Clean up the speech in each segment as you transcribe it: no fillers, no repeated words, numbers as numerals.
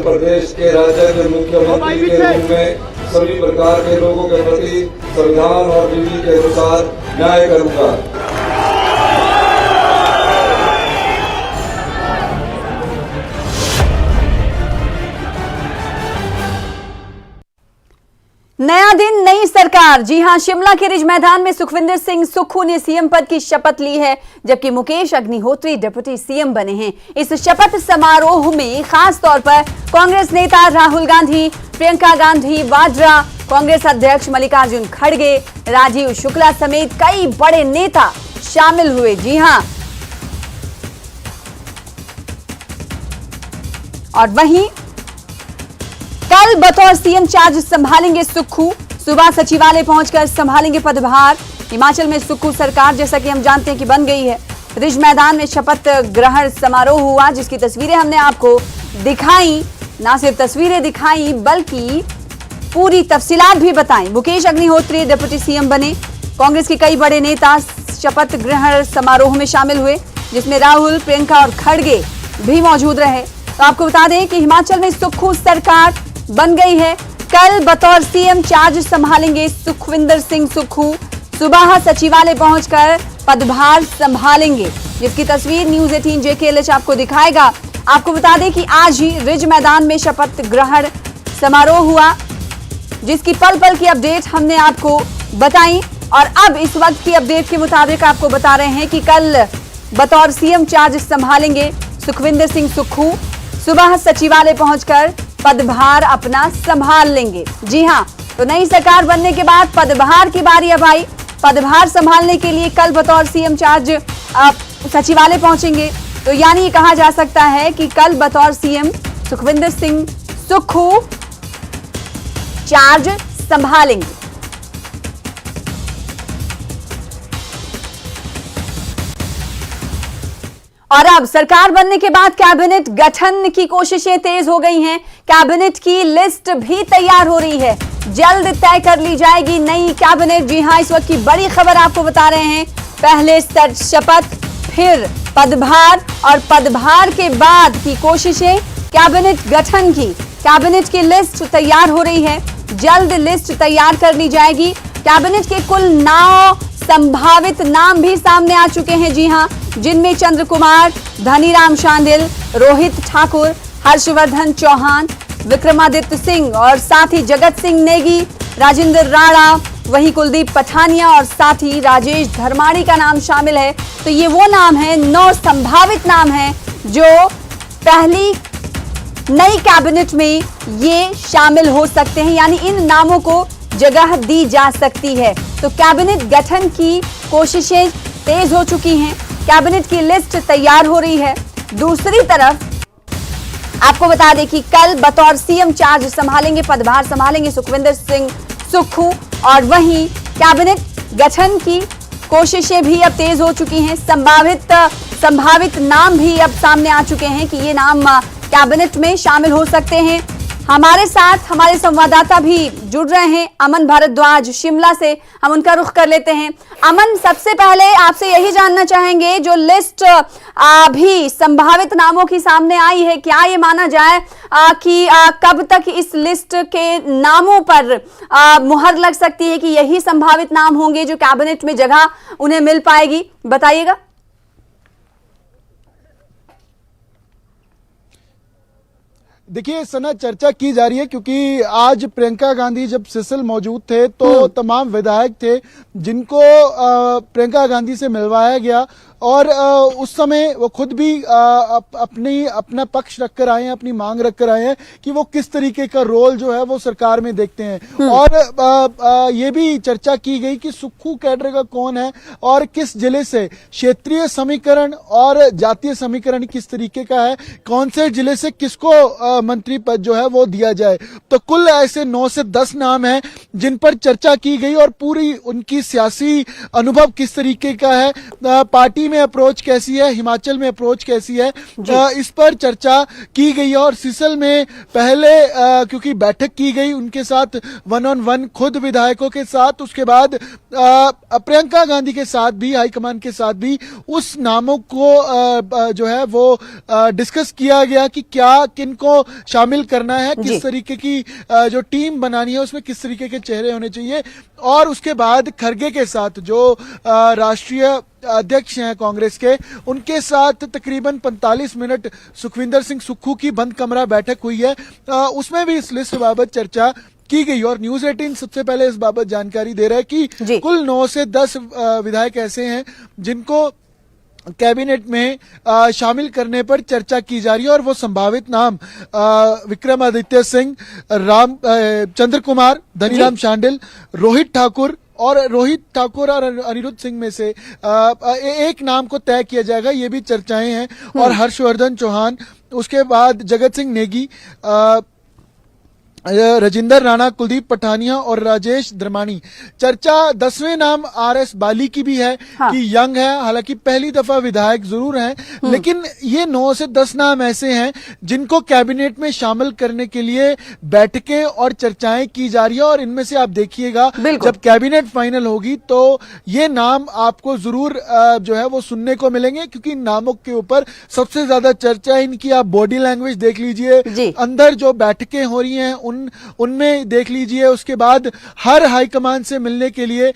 प्रदेश के राज्य के मुख्यमंत्री के रूप में सभी प्रकार के लोगों के प्रति संविधान और विधि के अनुसार न्याय करूंगा। नया दिन नई सरकार। जी हां, शिमला के रिज मैदान में सुखविंदर सिंह सुक्खू ने सीएम पद की शपथ ली है, जबकि मुकेश अग्निहोत्री डिप्टी सीएम बने हैं। इस शपथ समारोह में खास तौर पर कांग्रेस नेता राहुल गांधी, प्रियंका गांधी वाड्रा, कांग्रेस अध्यक्ष मल्लिकार्जुन खड़गे, राजीव शुक्ला समेत कई बड़े नेता शामिल हुए। जी हां, और वहीं कल बतौर सीएम चार्ज संभालेंगे सुक्खू। सुबह सचिवालय पहुंचकर संभालेंगे पदभार। हिमाचल में सुक्खू सरकार जैसा कि हम जानते हैं कि बन गई है। रिज मैदान में शपथ ग्रहण समारोह हुआ, जिसकी तस्वीरें हमने आपको दिखाई। ना सिर्फ तस्वीरें दिखाई बल्कि पूरी तफसीलात भी बताई। मुकेश अग्निहोत्री डिप्टी सीएम बने। कांग्रेस के कई बड़े नेता शपथ ग्रहण समारोह में शामिल हुए, जिसमें राहुल, प्रियंका और खड़गे भी मौजूद रहे। तो आपको बता दें कि हिमाचल में सुक्खू सरकार बन गई है। कल बतौर सीएम चार्ज संभालेंगे सुखविंदर सिंह सुक्खू। सुबह सचिवालय पहुंचकर पदभार संभालेंगे, जिसकी तस्वीर न्यूज़ 18 JKLH आपको दिखाएगा। आपको बता दें कि आज ही रिज मैदान में शपथ ग्रहण समारोह हुआ, जिसकी पल पल की अपडेट हमने आपको बताई। और अब इस वक्त की अपडेट के मुताबिक आपको बता रहे हैं कि कल बतौर सीएम चार्ज संभालेंगे सुखविंदर सिंह सुक्खू। सुबह सचिवालय पहुंचकर पदभार अपना संभाल लेंगे। जी हां, तो नई सरकार बनने के बाद पदभार की बारी अब आई। पदभार संभालने के लिए कल बतौर सीएम चार्ज सचिवालय पहुंचेंगे। तो यानी ये कहा जा सकता है कि कल बतौर सीएम सुखविंदर सिंह सुक्खू चार्ज संभालेंगे। और अब सरकार बनने के बाद कैबिनेट गठन की कोशिशें तेज हो गई हैं। कैबिनेट की लिस्ट भी तैयार हो रही है। जल्द तय कर ली जाएगी नई कैबिनेट। जी हां, इस वक्त की बड़ी खबर आपको बता रहे हैं। पहले शपथ, फिर पदभार और पदभार के बाद की कोशिशें कैबिनेट गठन की। कैबिनेट की लिस्ट तैयार हो रही है। जल्द लिस्ट तैयार कर ली जाएगी। कैबिनेट के कुल 9 संभावित नाम भी सामने आ चुके हैं। जी हां, जिनमें चंद्र कुमार, धनीराम शांडिल, रोहित ठाकुर, हर्षवर्धन चौहान, विक्रमादित्य सिंह और साथ ही जगत सिंह नेगी, राजेंद्र राणा, वहीं कुलदीप पठानिया और साथ ही राजेश धर्माणी का नाम शामिल है। तो ये वो नाम है, 9 संभावित नाम हैं जो पहली नई कैबिनेट में ये शामिल हो सकते हैं, यानी इन नामों को जगह दी जा सकती है। तो कैबिनेट गठन की कोशिशें तेज हो चुकी हैं। कैबिनेट की लिस्ट तैयार हो रही है। दूसरी तरफ आपको बता दें कि कल बतौर सीएम चार्ज संभालेंगे, पदभार संभालेंगे सुखविंदर सिंह सुक्खू। और वहीं कैबिनेट गठन की कोशिशें भी अब तेज हो चुकी हैं। संभावित नाम भी अब सामने आ चुके हैं कि ये नाम कैबिनेट में शामिल हो सकते हैं। हमारे साथ हमारे संवाददाता भी जुड़ रहे हैं, अमन भारद्वाज शिमला से। हम उनका रुख कर लेते हैं। अमन, सबसे पहले आपसे यही जानना चाहेंगे, जो लिस्ट अभी संभावित नामों की सामने आई है, क्या ये माना जाए कि कब तक इस लिस्ट के नामों पर मुहर लग सकती है कि यही संभावित नाम होंगे जो कैबिनेट में जगह उन्हें मिल पाएगी? बताइएगा। देखिए सना, चर्चा की जा रही है क्योंकि आज प्रियंका गांधी जब सिसिल मौजूद थे तो तमाम विधायक थे जिनको प्रियंका गांधी से मिलवाया गया और उस समय वो खुद भी अपना पक्ष रखकर आए हैं, अपनी मांग रखकर आए हैं कि वो किस तरीके का रोल जो है वो सरकार में देखते हैं। और ये भी चर्चा की गई कि सुक्खू कैडर का कौन है और किस जिले से, क्षेत्रीय समीकरण और जातीय समीकरण किस तरीके का है, कौन से जिले से किसको मंत्री पद जो है वो दिया जाए। तो कुल ऐसे 9 से 10 नाम हैं जिन पर चर्चा की गई और पूरी उनकी सियासी अनुभव किस तरीके का है, पार्टी यूपी में अप्रोच कैसी है, हिमाचल में अप्रोच कैसी है, इस पर चर्चा की गई है। और सिसल में पहले क्योंकि बैठक की गई उनके साथ 1-on-1 खुद विधायकों के साथ, उसके बाद प्रियंका गांधी के साथ भी, हाईकमान के साथ भी उस नामों को जो है वो डिस्कस किया गया कि क्या किनको शामिल करना है, किस तरीके की जो टीम बनानी है उसमें किस तरीके के चेहरे होने चाहिए। और उसके बाद खरगे के साथ जो राष्ट्रीय अध्यक्ष हैं कांग्रेस के, उनके साथ तकरीबन 45 मिनट सुखविंदर सिंह सुक्खू की बंद कमरा बैठक हुई है। उसमें भी इस लिस्ट बाबत चर्चा की गई। और न्यूज 18 सबसे पहले इस बाबत जानकारी दे रहा है कि कुल 9 से 10 विधायक ऐसे हैं जिनको कैबिनेट में शामिल करने पर चर्चा की जा रही है। और वो संभावित नाम विक्रमादित्य सिंह, चंद्र कुमार, धनीराम शांडिल, रोहित ठाकुर और अनिरुद्ध सिंह में से एक नाम को तय किया जाएगा, ये भी चर्चाएं हैं। और हर्षवर्धन चौहान, उसके बाद जगत सिंह नेगी, राजेंद्र राणा, कुलदीप पठानिया और राजेश धर्माणी। चर्चा 10वें नाम आरएस बाली की भी है कि यंग है, हालांकि पहली दफा विधायक जरूर हैं, लेकिन ये 9 से 10 नाम ऐसे हैं जिनको कैबिनेट में शामिल करने के लिए बैठकें और चर्चाएं की जा रही है। और इनमें से आप देखिएगा जब कैबिनेट फाइनल होगी तो ये नाम आपको जरूर जो है वो सुनने को मिलेंगे, क्योंकि इन नामों के ऊपर सबसे ज्यादा चर्चा इनकी। आप बॉडी लैंग्वेज देख लीजिए, अंदर जो बैठकें हो रही हैं उनमें देख लीजिए। उसके बाद हर हाईकमान से मिलने के लिए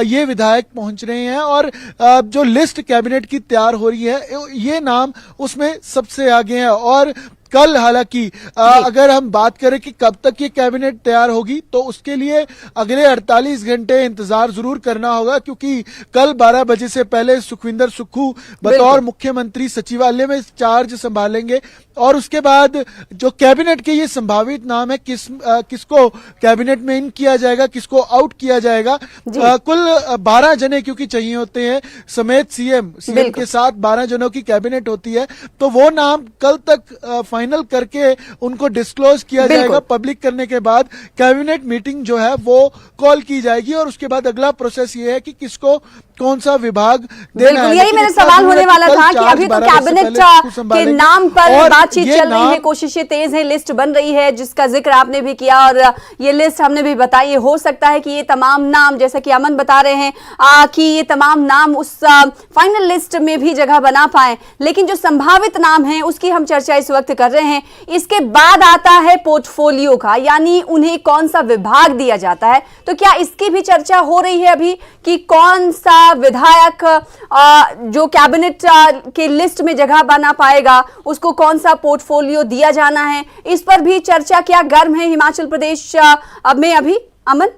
ये विधायक पहुंच रहे हैं। और जो लिस्ट कैबिनेट की तैयार हो रही है ये नाम उसमें सबसे आगे है। और कल हालांकि अगर हम बात करें कि कब तक ये कैबिनेट तैयार होगी तो उसके लिए अगले 48 घंटे इंतजार जरूर करना होगा, क्योंकि कल 12 बजे से पहले सुखविंदर सुक्खू बतौर मुख्यमंत्री सचिवालय में चार्ज संभालेंगे। और उसके बाद जो कैबिनेट के ये संभावित नाम है किसको कैबिनेट में इन किया जाएगा, किसको आउट किया जाएगा। कुल 12 जने क्योंकि चाहिए होते हैं समेत सीएम के साथ 12 जनों की कैबिनेट होती है, तो वो नाम कल तक फाइनल करके उनको डिस्क्लोज किया जाएगा। पब्लिक करने के बाद कैबिनेट मीटिंग जो है वो कॉल की जाएगी। और उसके बाद अगला प्रोसेस ये है कि किसको कौन सा विभाग देना है। यही मेरा सवाल होने वाला था कि अभी तो कैबिनेट के नाम पर बातचीत चल रही है, कोशिशें तेज है, लिस्ट बन रही है जिसका जिक्र आपने भी किया और ये लिस्ट हमने भी बताई। हो सकता है कि ये तमाम नाम, जैसा कि अमन बता रहे हैं कि ये तमाम नाम उस फाइनल लिस्ट में भी जगह बना पाए, लेकिन जो संभावित नाम है उसकी हम चर्चा इस वक्त कर रहे हैं। इसके बाद आता है पोर्टफोलियो का, यानी उन्हें कौन सा विभाग दिया जाता है। तो क्या इसकी भी चर्चा हो रही है अभी कि कौन सा विधायक जो कैबिनेट के लिस्ट में जगह बना पाएगा उसको कौन सा पोर्टफोलियो दिया जाना है। इस पर भी चर्चा क्या गर्म है हिमाचल प्रदेश में अभी, अमन?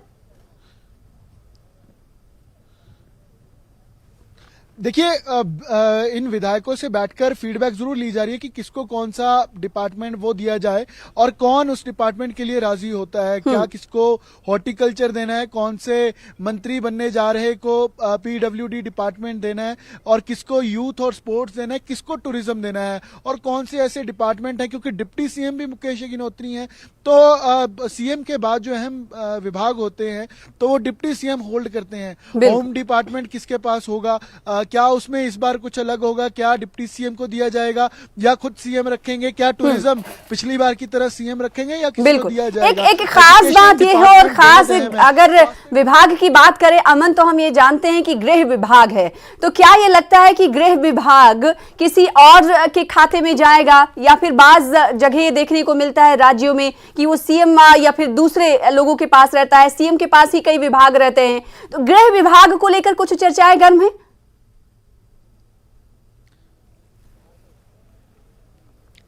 देखिए इन विधायकों से बैठकर फीडबैक जरूर ली जा रही है कि किसको कौन सा डिपार्टमेंट वो दिया जाए और कौन उस डिपार्टमेंट के लिए राजी होता है। क्या किसको हॉर्टिकल्चर देना है, कौन से मंत्री बनने जा रहे को पीडब्ल्यूडी डिपार्टमेंट देना है, और किसको यूथ और स्पोर्ट्स देना है, किसको टूरिज्म देना है, और कौन से ऐसे डिपार्टमेंट है, क्योंकि डिप्टी सीएम भी मुकेश अग्निहोत्री हैं, तो सीएम के बाद जो अहम विभाग होते हैं तो वो डिप्टी सीएम होल्ड करते हैं। होम डिपार्टमेंट किसके पास होगा, क्या उसमें इस बार कुछ अलग होगा, क्या डिप्टी सीएम को दिया जाएगा या खुद सीएम रखेंगे, क्या टूरिज्म पिछली बार की तरह सीएम रखेंगे या किसको दिया जाएगा। एक खास बात ये है, और खास अगर विभाग की बात करें अमन, तो हम ये जानते हैं कि गृह विभाग है, तो क्या ये लगता है कि गृह विभाग किसी और के खाते में जाएगा, या फिर बाज जगह देखने को मिलता है राज्यों में कि वो सीएम या फिर दूसरे लोगों के पास रहता है, सीएम के पास ही कई विभाग रहते हैं। तो गृह विभाग को लेकर कुछ चर्चाएं गर्म है।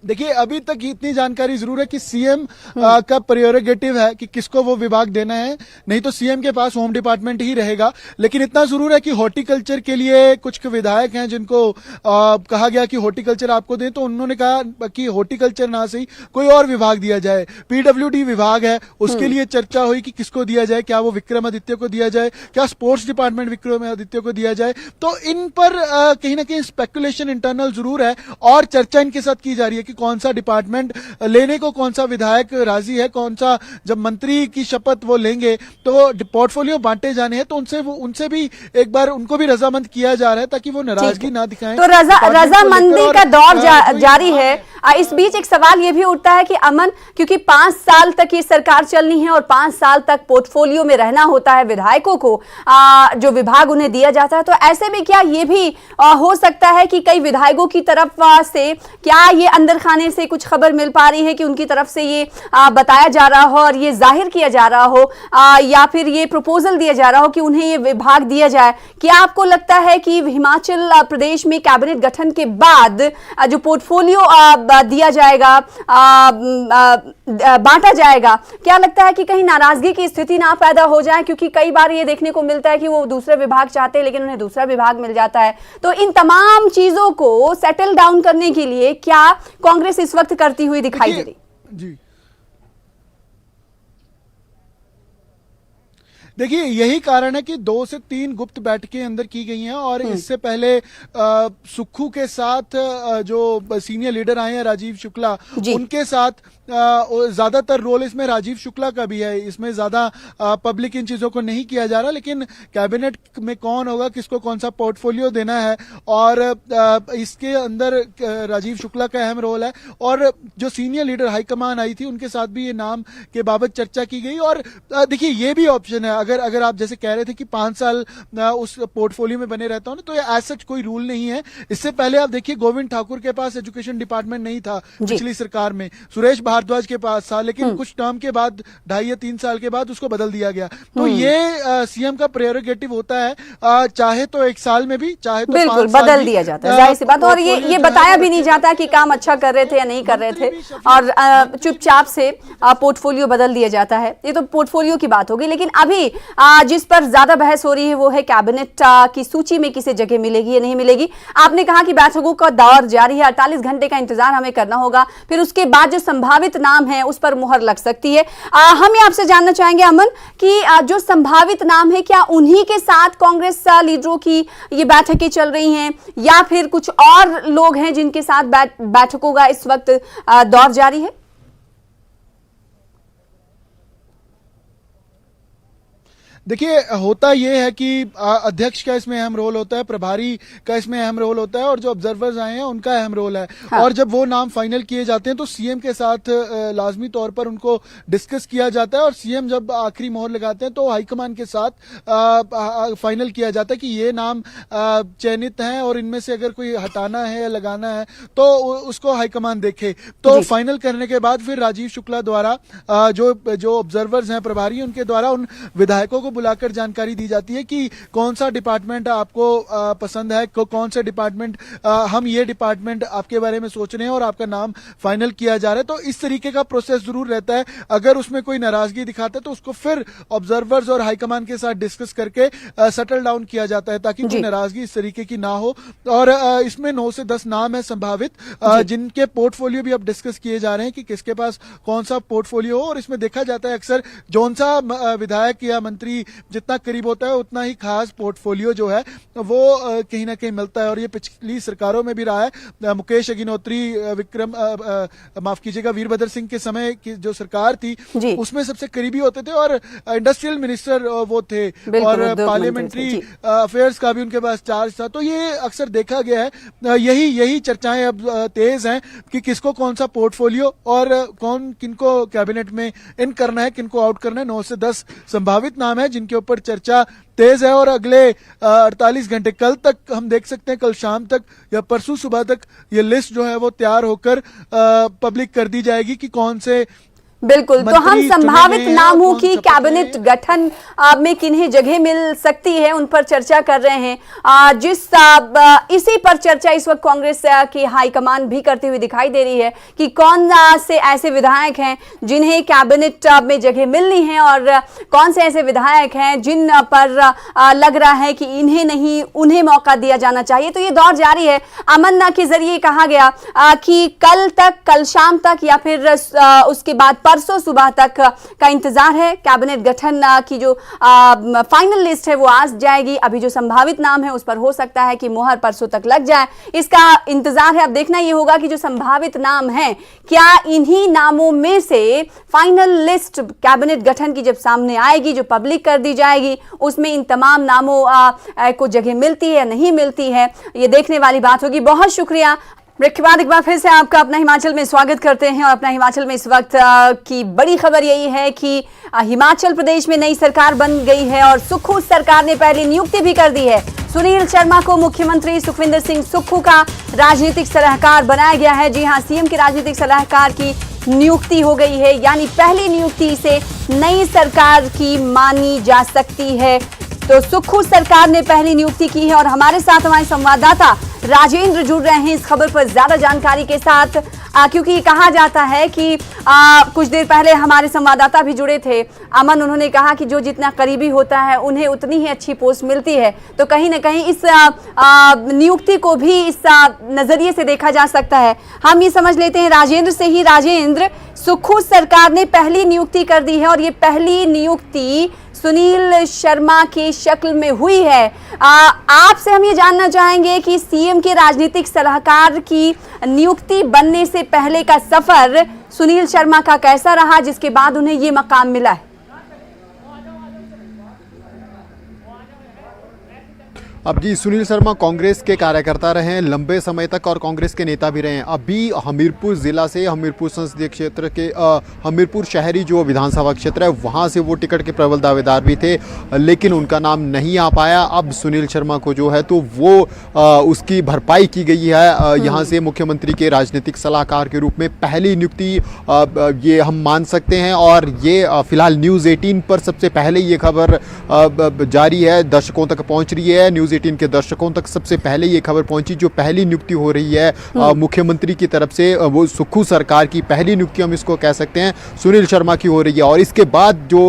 देखिए अभी तक इतनी जानकारी जरूर है कि सीएम का प्रियोरेगेटिव है कि किसको वो विभाग देना है, नहीं तो सीएम के पास होम डिपार्टमेंट ही रहेगा। लेकिन इतना जरूर है कि हॉर्टिकल्चर के लिए कुछ विधायक हैं जिनको कहा गया कि हॉर्टिकल्चर आपको दें, तो उन्होंने कहा कि हॉर्टिकल्चर ना सही कोई और विभाग दिया जाए। पीडब्ल्यूडी विभाग है उसके लिए चर्चा हुई कि किसको दिया जाए, क्या वो विक्रमादित्य को दिया जाए, क्या स्पोर्ट्स डिपार्टमेंट विक्रमादित्य को दिया जाए। तो इन पर कहीं ना कहीं स्पेकुलेशन इंटरनल जरूर है और चर्चा इनके साथ की जा रही है कि कि कौन सा डिपार्टमेंट लेने को कौन सा विधायक राजी है, कौन सा जब मंत्री की शपथ वो लेंगे तो पोर्टफोलियो बांटे जाने हैं, तो उनसे भी एक बार उनको भी रजामंद किया जा रहा है ताकि वो नाराजगी ना दिखाएं। तो रजामंदी का दौर जारी है। इस बीच एक सवाल ये भी उठता है कि अमन, क्योंकि 5 साल तक ये सरकार चलनी है और 5 साल तक पोर्टफोलियो में रहना होता है विधायकों को, जो विभाग उन्हें दिया जाता है, तो ऐसे में क्या ये भी हो सकता है कि कई विधायकों की तरफ से क्या ये अंदर खाने से कुछ खबर मिल पा रही है कि उनकी तरफ से ये बताया जा रहा हो और ये जाहिर किया जा रहा हो, या फिर ये प्रपोजल दिया जा रहा हो कि उन्हें ये विभाग दिया जाए? क्या आपको लगता है कि हिमाचल प्रदेश में कैबिनेट गठन के बाद जो पोर्टफोलियो दिया जाएगा, बांटा जाएगा, क्या लगता है कि कहीं नाराजगी की स्थिति ना पैदा हो जाए? क्योंकि कई बार ये देखने को मिलता है कि वो दूसरे विभाग चाहते हैं लेकिन उन्हें दूसरा विभाग मिल जाता है। तो इन तमाम चीजों को सेटल डाउन करने के लिए क्या कांग्रेस इस वक्त करती हुई दिखाई दे रही? जी देखिए, यही कारण है कि 2 से 3 गुप्त बैठकें अंदर की गई हैं और इससे पहले सुक्खू के साथ जो सीनियर लीडर आए हैं राजीव शुक्ला, उनके साथ ज्यादातर रोल इसमें राजीव शुक्ला का भी है। इसमें ज्यादा पब्लिक इन चीजों को नहीं किया जा रहा, लेकिन कैबिनेट में कौन होगा, किसको कौन सा पोर्टफोलियो देना है, और इसके अंदर राजीव शुक्ला का अहम रोल है। और जो सीनियर लीडर हाईकमान आई थी उनके साथ भी ये नाम के बाबत चर्चा की गई। और देखिए, ये भी ऑप्शन है, अगर आप जैसे कह रहे थे कि 5 साल उस पोर्टफोलियो में बने रहता हूं ना, तो ये एज सच कोई रूल नहीं है। इससे पहले आप देखिए, गोविंद ठाकुर के पास एजुकेशन डिपार्टमेंट नहीं था पिछली सरकार में, सुरेश भारद्वाज के पास था, लेकिन कुछ टर्म के बाद 2.5 या 3 साल के बाद उसको बदल दिया गया। तो ये सीएम का प्रेरोगेटिव होता है, चाहे तो 1 साल में भी, चाहे तो बिल्कुल बदल दिया जाता है, जाहिर सी बात। और ये बताया भी नहीं जाता कि काम अच्छा कर रहे थे या नहीं कर रहे थे, और चुपचाप से पोर्टफोलियो बदल दिया जाता है। ये तो पोर्टफोलियो की बात होगी। लेकिन अभी जिस पर ज्यादा बहस हो रही है वो है कैबिनेट की सूची में किसे जगह मिलेगी या नहीं मिलेगी। आपने कहा कि बैठकों का दौर जारी है, 48 घंटे का इंतजार हमें करना होगा, फिर उसके बाद जो संभावित नाम है उस पर मुहर लग सकती है। हम ये आपसे जानना चाहेंगे अमन कि जो संभावित नाम है, क्या उन्हीं के साथ कांग्रेस लीडरों की ये बैठकें चल रही हैं या फिर कुछ और लोग हैं जिनके साथ बैठकों का इस वक्त दौर जारी है? देखिए, होता यह है कि अध्यक्ष का इसमें अहम रोल होता है, प्रभारी का इसमें अहम रोल होता है, और जो ऑब्जर्वर्स आए हैं उनका अहम रोल है। हाँ। और जब वो नाम फाइनल किए जाते हैं तो सीएम के साथ लाजमी तौर पर उनको डिस्कस किया जाता है, और सीएम जब आखिरी मोहर लगाते हैं तो हाईकमान के साथ फाइनल किया जाता है कि ये नाम चयनित हैं और इनमें से अगर कोई हटाना है या लगाना है तो उसको हाईकमान देखे। तो फाइनल करने के बाद फिर राजीव शुक्ला द्वारा जो ऑब्जर्वर्स हैं, प्रभारी, उनके द्वारा उन विधायकों को बुलाकर जानकारी दी जाती है कि कौन सा डिपार्टमेंट आपको पसंद है, कौन सा डिपार्टमेंट, हम ये डिपार्टमेंट आपके बारे में सोच रहे हैं और आपका नाम फाइनल किया जा रहा है। तो इस तरीके का प्रोसेस जरूर रहता है। अगर उसमें कोई नाराजगी दिखाता है तो उसको फिर ऑब्जर्वर्स और हाईकमान के साथ डिस्कस करके सेटल डाउन किया जाता है ताकि कोई नाराजगी इस तरीके की ना हो। और इसमें 9 से 10 नाम है संभावित, जिनके पोर्टफोलियो भी अब डिस्कस किए जा रहे हैं कि किसके पास कौन सा पोर्टफोलियो हो। और इसमें देखा जाता है अक्सर जौन सा विधायक या मंत्री जितना करीब होता है उतना ही खास पोर्टफोलियो जो है वो कहीं ना कहीं मिलता है। और ये पिछली सरकारों में भी रहा है। मुकेश अग्निहोत्री, माफ कीजिएगा, वीरभद्र सिंह के समय की जो सरकार थी उसमें सबसे करीबी होते थे और इंडस्ट्रियल मिनिस्टर वो थे, और पार्लियामेंट्री अफेयर्स का भी उनके पास चार्ज था। तो ये अक्सर देखा गया है। यही चर्चाएं अब तेज हैं कि किसको कौन सा पोर्टफोलियो और किनको कैबिनेट में इन करना है, किनको आउट करना है। 9 से 10 संभावित नाम है जिनके ऊपर चर्चा तेज है, और अगले 48 घंटे, कल तक हम देख सकते हैं, कल शाम तक या परसों सुबह तक ये लिस्ट जो है वो तैयार होकर पब्लिक कर दी जाएगी कि कौन से बिल्कुल। तो हम संभावित नामों की कैबिनेट गठन में किन्हें जगह मिल सकती है उन पर चर्चा कर रहे हैं। इसी पर चर्चा इस वक्त कांग्रेस की हाईकमान भी करती हुई दिखाई दे रही है कि कौन से ऐसे विधायक हैं जिन्हें कैबिनेट में जगह मिलनी है और कौन से ऐसे विधायक हैं जिन पर लग रहा है कि इन्हें नहीं, उन्हें मौका दिया जाना चाहिए। तो ये दौर जारी है। अमन के जरिए कहा गया कि कल शाम तक या फिर उसके बाद परसों सुबह तक का इंतजार है। कैबिनेट गठन की जो फाइनल लिस्ट है वो आज जाएगी। अभी जो संभावित नाम है उस पर हो सकता है कि मोहर परसों तक लग जाए, इसका इंतजार है। अब देखना ये होगा कि जो संभावित नाम है क्या इन्हीं नामों में से फाइनल लिस्ट कैबिनेट गठन की जब सामने आएगी, जो पब्लिक कर दी जाएगी, उसमें इन तमाम नामों को जगह मिलती है या नहीं मिलती है, ये देखने वाली बात होगी। बहुत शुक्रिया। ब्रेक के बाद एक बार फिर से आपका अपना हिमाचल में स्वागत करते हैं। और अपना हिमाचल में इस वक्त की बड़ी खबर यही है कि हिमाचल प्रदेश में नई सरकार बन गई है और सुक्खू सरकार ने पहली नियुक्ति भी कर दी है। सुनील शर्मा को मुख्यमंत्री सुखविंदर सिंह सुक्खू का राजनीतिक सलाहकार बनाया गया है। जी हां, सीएम के राजनीतिक सलाहकार की नियुक्ति हो गई है, यानी पहली नियुक्ति से नई सरकार की मानी जा सकती है। तो सुक्खू सरकार ने पहली नियुक्ति की है और हमारे साथ हमारे संवाददाता राजेंद्र जुड़ रहे हैं इस खबर पर ज्यादा जानकारी के साथ, क्योंकि कहा जाता है कि कुछ देर पहले हमारे संवाददाता भी जुड़े थे अमन, उन्होंने कहा कि जो जितना करीबी होता है उन्हें उतनी ही अच्छी पोस्ट मिलती है। तो कहीं ना कहीं इस नियुक्ति को भी इस नजरिए से देखा जा सकता है। हम ये समझ लेते हैं राजेंद्र से ही। राजेंद्र, सुक्खू सरकार ने पहली नियुक्ति कर दी है और ये पहली नियुक्ति सुनील शर्मा की शक्ल में हुई है। आपसे हम ये जानना चाहेंगे कि सीएम के राजनीतिक सलाहकार की नियुक्ति बनने से पहले का सफर सुनील शर्मा का कैसा रहा, जिसके बाद उन्हें ये मकाम मिला है? अब जी, सुनील शर्मा कांग्रेस के कार्यकर्ता रहे हैं लंबे समय तक और कांग्रेस के नेता भी रहे हैं। अभी हमीरपुर जिला से, हमीरपुर संसदीय क्षेत्र के हमीरपुर शहरी जो विधानसभा क्षेत्र है वहां से वो टिकट के प्रबल दावेदार भी थे, लेकिन उनका नाम नहीं आ पाया। अब सुनील शर्मा को जो है तो वो उसकी भरपाई की गई है। यहाँ से मुख्यमंत्री के राजनीतिक सलाहकार के रूप में पहली नियुक्ति ये हम मान सकते हैं। और ये फिलहाल न्यूज़ 18 पर सबसे पहले ये खबर जारी है, दर्शकों तक पहुँच रही है। न्यूज़ 18 के दर्शकों तक सबसे पहले ये खबर पहुंची, जो पहली नियुक्ति हो रही है मुख्यमंत्री की तरफ से, वो सुक्खू सरकार की पहली नियुक्ति हम इसको कह सकते हैं, सुनील शर्मा की हो रही है। और इसके बाद जो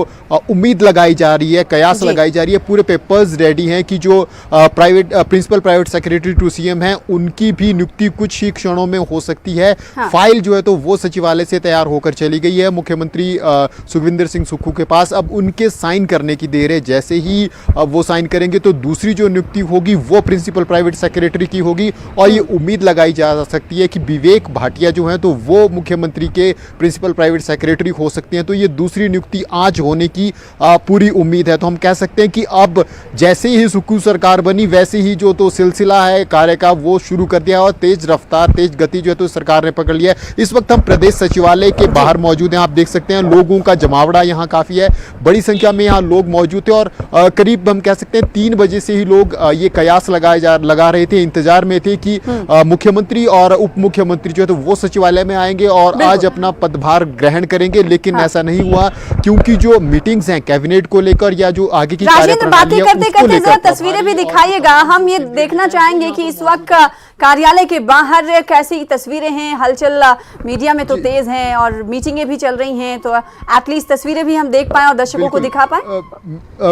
उम्मीद लगाई जा रही है, कयास लगाई जा रही है, पूरे पेपर्स रेडी हैं कि जो principal private secretary to CM है उनकी भी नियुक्ति कुछ ही क्षणों में हो सकती है। फाइल जो है तो वो सचिवालय से तैयार होकर चली गई है मुख्यमंत्री सुखविंदर सिंह सुक्खू के पास। अब उनके साइन करने की देर है। जैसे ही वो साइन करेंगे तो दूसरी जो नियुक्ति होगी वो प्रिंसिपल प्राइवेट सेक्रेटरी की होगी। और ये उम्मीद लगाई जा सकती है कि विवेक भाटिया जो है तो वो मुख्यमंत्री के प्रिंसिपल प्राइवेट सेक्रेटरी हो सकते हैं। तो ये दूसरी नियुक्ति आज होने की पूरी उम्मीद है। तो हम कह सकते हैं कि अब जैसे ही सुक्खू सरकार बनी वैसे ही जो तो सिलसिला है कार्य का वो शुरू कर दिया और तेज रफ्तार, तेज गति जो है तो सरकार ने पकड़ लिया है। इस वक्त हम प्रदेश सचिवालय के बाहर मौजूद हैं। आप देख सकते हैं लोगों का जमावड़ा यहाँ काफी है, बड़ी संख्या में यहाँ लोग मौजूद थे। और करीब हम कह सकते हैं 3 बजे से ही लोग ये कयास लगा रहे थे, इंतजार में थे कि मुख्यमंत्री और उप मुख्यमंत्री जो है तो वो सचिवालय में आएंगे और आज अपना पदभार ग्रहण करेंगे। लेकिन ऐसा नहीं हुआ, क्योंकि जो मीटिंग्स हैं कैबिनेट को लेकर या जो आगे की कार्यप्रणाली है उसको लेकर तस्वीरें भी दिखाइएगा। हम ये देखना चाहेंगे कि इस वक्त कार्यालय के बाहर कैसी तस्वीरें हैं। हलचल मीडिया में तो तेज है और मीटिंगें भी चल रही हैं, तो एटलीस्ट तस्वीरें भी हम देख पाएं और दर्शकों को दिखा पाएं।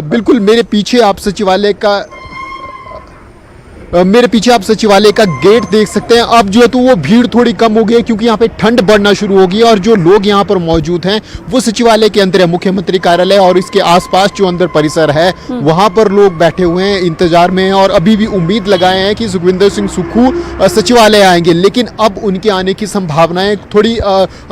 बिल्कुल, मेरे पीछे आप सचिवालय का गेट देख सकते हैं। अब जो है तो वो भीड़ थोड़ी कम हो गई है, क्योंकि यहाँ पे ठंड बढ़ना शुरू हो गई है और जो लोग यहाँ पर मौजूद हैं वो सचिवालय के अंदर है, मुख्यमंत्री कार्यालय और इसके आसपास जो अंदर परिसर है वहां पर लोग बैठे हुए हैं, इंतजार में हैं और अभी भी उम्मीद लगाए हैं कि सुखविंदर सिंह सुक्खू सचिवालय आएंगे। लेकिन अब उनके आने की संभावनाएं थोड़ी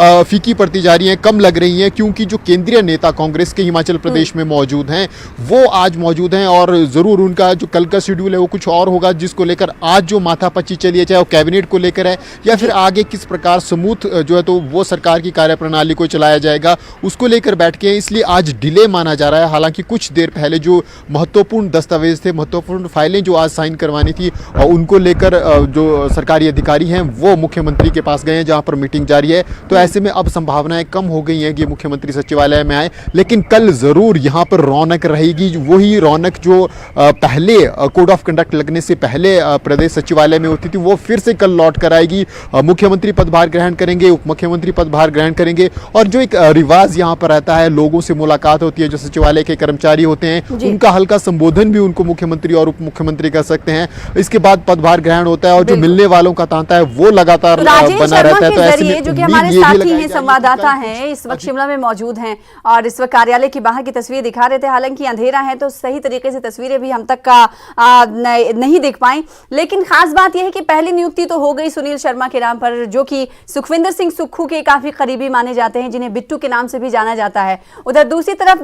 फीकी पड़ती जा रही है, कम लग रही है, क्योंकि जो केंद्रीय नेता कांग्रेस के हिमाचल प्रदेश में मौजूद हैं वो आज मौजूद हैं और जरूर उनका जो कल का शेड्यूल है वो कुछ और होगा, जिसको लेकर आज जो माथापच्ची चली है, चाहे वो कैबिनेट को लेकर है या फिर आगे किस प्रकार स्मूथ जो है तो वो सरकार की कार्यप्रणाली को चलाया जाएगा उसको लेकर बैठ के, इसलिए आज डिले माना जा रहा है। हालांकि कुछ देर पहले जो महत्वपूर्ण दस्तावेज थे, महत्वपूर्ण फाइलें जो आज साइन करवानी थी उनको लेकर जो सरकारी अधिकारी हैं वो मुख्यमंत्री के पास गए हैं जहां पर मीटिंग जारी है। तो ऐसे में अब संभावनाएं कम हो गई हैं कि मुख्यमंत्री सचिवालय में आए, लेकिन कल जरूर यहाँ पर रौनक रहेगी। वही रौनक जो पहले कोड ऑफ कंडक्ट लगने से पहले पहले प्रदेश सचिवालय में होती थी वो फिर से कल लौट कर आएगी। मुख्यमंत्री पदभार ग्रहण करेंगे, उप मुख्यमंत्री पदभार ग्रहण करेंगे और जो एक रिवाज यहाँ पर रहता है, लोगों से मुलाकात होती है, जो सचिवालय के कर्मचारी होते हैं उनका हल्का संबोधन भी उनको मुख्यमंत्री और उप मुख्यमंत्री कर सकते हैं। इसके बाद पदभार ग्रहण होता है और जो मिलने वालों का तांता है वो लगातार बना रहता है। तो ऐसे में जो कि हमारे साथी हैं, संवाददाता हैं, इस वक्त शिमला में मौजूद हैं और इस वक्त कार्यालय की बाहर की तस्वीर दिखा रहे थे। हालांकि अंधेरा है तो सही तरीके से तस्वीरें भी हम तक का नहीं देख पाई, लेकिन खास बात यह है कि पहली नियुक्ति तो हो गई सुनील शर्मा के नाम पर, जो कि सुखविंदर सिंह सुक्खू के काफी करीबी माने जाते हैं, जिन्हें बिट्टू के नाम से भी जाना जाता है। उधर दूसरी तरफ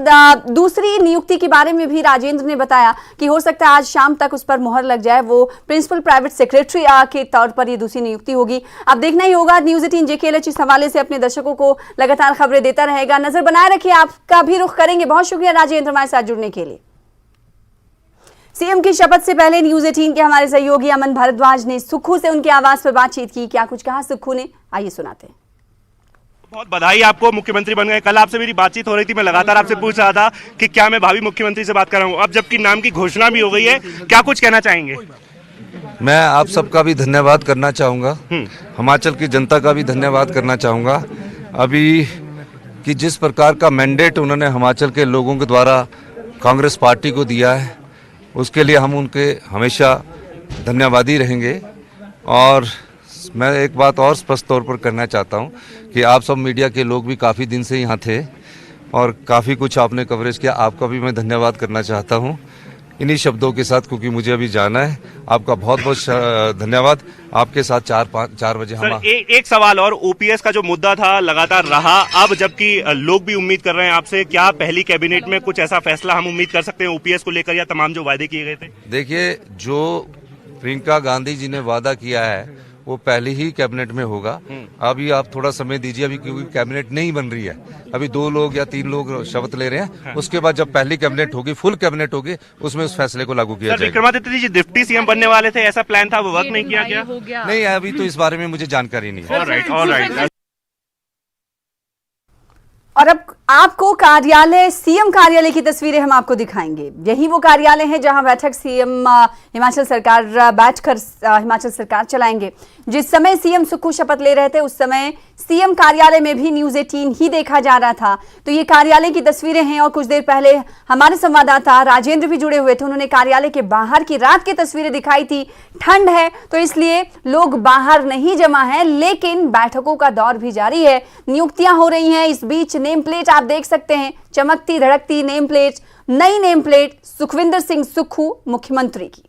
दूसरी नियुक्ति के बारे में भी राजेंद्र ने बताया कि हो सकता है आज शाम तक उस पर मुहर लग जाए। वो प्रिंसिपल प्राइवेट सेक्रेटरी के तौर पर ये दूसरी नियुक्ति होगी। अब देखना ही होगा। न्यूज़ 18 JKLH इस हवाले से अपने दर्शकों को लगातार खबरें देता रहेगा। नजर बनाए रखिए, आपका भी रुख करेंगे। बहुत शुक्रिया राजेंद्र हमारे साथ जुड़ने के लिए। सीएम की शपथ से पहले न्यूज़ 18 के हमारे सहयोगी अमन भारद्वाज ने सुक्खू से उनके आवास पर बातचीत की। क्या कुछ कहा सुक्खू ने, आइए सुनाते हैं। बहुत बधाई आपको, मुख्यमंत्री बन गए। कल आपसे मेरी बातचीत हो रही थी, मैं लगातार आपसे पूछ रहा था कि क्या मैं भावी मुख्यमंत्री से बात कर रहा हूं। अब जबकि नाम की घोषणा भी हो गई है, क्या कुछ कहना चाहेंगे? मैं आप सबका भी धन्यवाद करना चाहूँगा, हिमाचल की जनता का भी धन्यवाद करना चाहूँगा। अभी कि जिस प्रकार का मैंडेट उन्होंने हिमाचल के लोगों के द्वारा कांग्रेस पार्टी को दिया है, उसके लिए हम उनके हमेशा धन्यवादी रहेंगे। और मैं एक बात और स्पष्ट तौर पर करना चाहता हूं कि आप सब मीडिया के लोग भी काफ़ी दिन से यहाँ थे और काफ़ी कुछ आपने कवरेज किया, आपका भी मैं धन्यवाद करना चाहता हूं इन्हीं शब्दों के साथ, क्योंकि मुझे अभी जाना है। आपका बहुत बहुत धन्यवाद। आपके साथ 4 बजे हम एक सवाल और, ओपीएस का जो मुद्दा था लगातार रहा, अब जबकि लोग भी उम्मीद कर रहे हैं आपसे, क्या पहली कैबिनेट में कुछ ऐसा फैसला हम उम्मीद कर सकते हैं ओपीएस को लेकर या तमाम जो वादे किए गए थे? देखिए, जो प्रियंका गांधी जी ने वादा किया है वो पहले ही कैबिनेट में होगा। अभी आप थोड़ा समय दीजिए, अभी क्योंकि कैबिनेट नहीं बन रही है, अभी 2 लोग या 3 लोग शपथ ले रहे हैं। उसके बाद जब पहली कैबिनेट होगी, फुल कैबिनेट होगी, उसमें उस फैसले को लागू किया जाएगा। विक्रमादित्य जी डिप्टी सीएम बनने वाले थे, ऐसा प्लान था, वो वर्क नहीं किया गया? नहीं, अभी तो इस बारे में मुझे जानकारी नहीं है। ऑलराइट। और अब आपको कार्यालय, सीएम कार्यालय की तस्वीरें हम आपको दिखाएंगे। यही वो कार्यालय है जहां बैठक सीएम हिमाचल सरकार बैठकर हिमाचल सरकार चलाएंगे। जिस समय सीएम सुक्खू शपथ ले रहे थे उस समय सीएम कार्यालय में भी न्यूज़ 18 ही देखा जा रहा था। तो ये कार्यालय की तस्वीरें हैं और कुछ देर पहले हमारे संवाददाता राजेंद्र भी जुड़े हुए थे, उन्होंने कार्यालय के बाहर की रात की तस्वीरें दिखाई थी। ठंड है तो इसलिए लोग बाहर नहीं जमा है, लेकिन बैठकों का दौर भी जारी है, नियुक्तियां हो रही हैं। इस बीच नेम प्लेट आप देख सकते हैं, चमकती धड़कती नेम प्लेट, नई नेम प्लेट सुखविंदर सिंह सुक्खू मुख्यमंत्री की।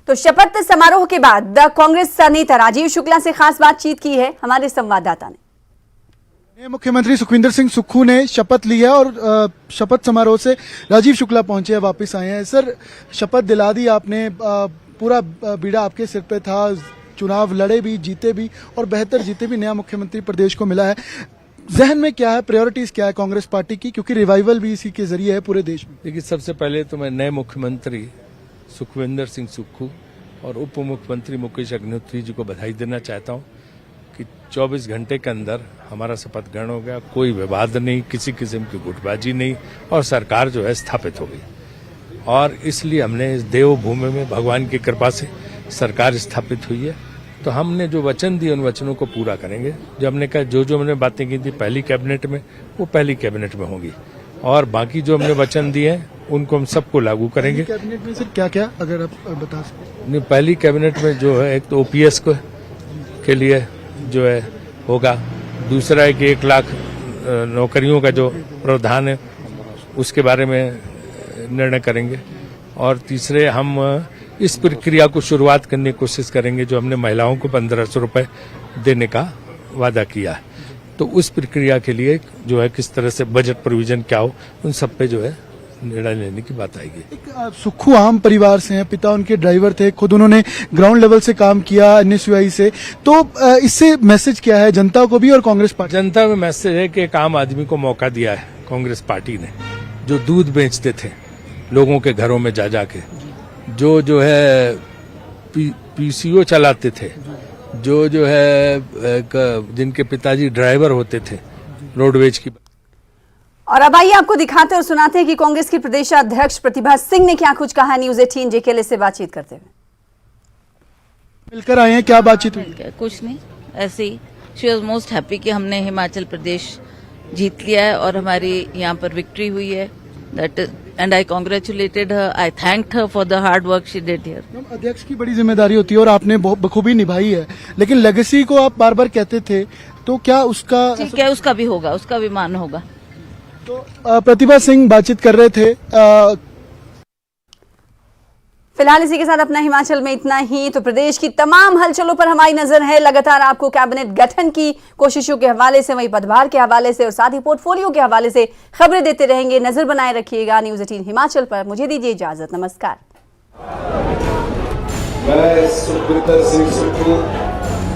तो शपथ समारोह के बाद कांग्रेस नेता राजीव शुक्ला से खास बातचीत की है हमारे संवाददाता ने। मुख्यमंत्री सुखविंदर सिंह सुक्खू ने शपथ ली है और शपथ समारोह से राजीव शुक्ला पहुंचे हैं, वापस आए हैं। सर, शपथ दिला दी आपने, पूरा बीड़ा आपके सिर पे था, चुनाव लड़े भी, जीते भी और बेहतर जीते भी, नया मुख्यमंत्री प्रदेश को मिला है। जहन में क्या है, प्रायोरिटीज क्या है कांग्रेस पार्टी की, क्योंकि रिवाइवल भी इसी के जरिए है पूरे देश में? देखिए, सबसे पहले तो मैं नए मुख्यमंत्री सुखविंदर सिंह सुक्खू और उप मुख्यमंत्री मुकेश अग्निहोत्री जी को बधाई देना चाहता हूं कि 24 घंटे के अंदर हमारा शपथ ग्रहण हो गया, कोई विवाद नहीं, किसी किस्म की गुटबाजी नहीं और सरकार जो है स्थापित हो गई। और इसलिए हमने इस देवभूमि में भगवान की कृपा से सरकार स्थापित हुई है। तो हमने जो वचन दिए उन वचनों को पूरा करेंगे। जो हमने कहा, जो हमने बातें की थी पहली कैबिनेट में, वो पहली कैबिनेट में होंगी और बाकी जो हमने वचन दिए हैं उनको हम सबको लागू करेंगे। कैबिनेट में सर क्या क्या, अगर आप बता सकें? पहली कैबिनेट में जो है, एक तो ओपीएस के लिए जो है होगा, दूसरा है कि 1 लाख नौकरियों का जो प्रावधान है उसके बारे में निर्णय करेंगे और तीसरे हम इस प्रक्रिया को शुरुआत करने की कोशिश करेंगे जो हमने महिलाओं को 1500 रुपए देने का वादा किया है। तो उस प्रक्रिया के लिए जो है किस तरह से बजट प्रोविजन क्या हो, उन सब पे जो है निर्णय लेने की बात आएगी। सुक्खू आम परिवार से हैं, पिता उनके ड्राइवर थे, खुद उन्होंने ग्राउंड लेवल से काम किया NSUI से। तो इससे मैसेज क्या है जनता को भी और कांग्रेस पार्टी? जनता में मैसेज है कि एक आम आदमी को मौका दिया है कांग्रेस पार्टी ने, जो दूध बेचते थे लोगों के घरों में जा जाके, जो है PCO चलाते थे, जो है जिनके पिताजी ड्राइवर होते थे रोडवेज की। और अब आइए आपको दिखाते और सुनाते हैं कि कांग्रेस की प्रदेश अध्यक्ष प्रतिभा सिंह ने क्या कुछ कहा न्यूज 18 जेकेएल से बातचीत करते हुए। मिलकर आए हैं, क्या बातचीत हुई? कुछ नहीं, ऐसे ही शी वॉज मोस्ट हैप्पी कि हमने हिमाचल प्रदेश जीत लिया है और हमारी यहाँ पर विक्ट्री हुई है। That and I congratulated her, I thanked her for the hard work she did here. अध्यक्ष की बड़ी जिम्मेदारी होती है और आपने बहुत बखूबी निभाई है, लेकिन लेगेसी को आप बार बार कहते थे, तो क्या उसका ठीक है, उसका भी होगा, उसका भी मान होगा। तो प्रतिभा सिंह बातचीत कर रहे थे। फिलहाल इसी के साथ अपना हिमाचल में इतना ही। तो प्रदेश की तमाम हलचलों पर हमारी नजर है। लगातार आपको कैबिनेट गठन की कोशिशों के हवाले से, वहीं पदभार के हवाले से और साथ ही पोर्टफोलियो के हवाले से खबरें देते रहेंगे। नजर बनाए रखिएगा न्यूज 18 हिमाचल पर। मुझे दीजिए इजाजत, नमस्कार। मैं सुखविंदर सिंह सुक्खू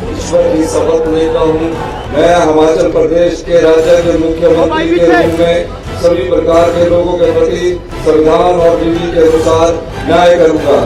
ईश्वर की शपथ लेता हूँ, मैं हिमाचल प्रदेश के राज्य के मुख्यमंत्री के रूप में सभी प्रकार के लोगों के प्रति संविधान और विधि के अनुसार न्याय करूंगा।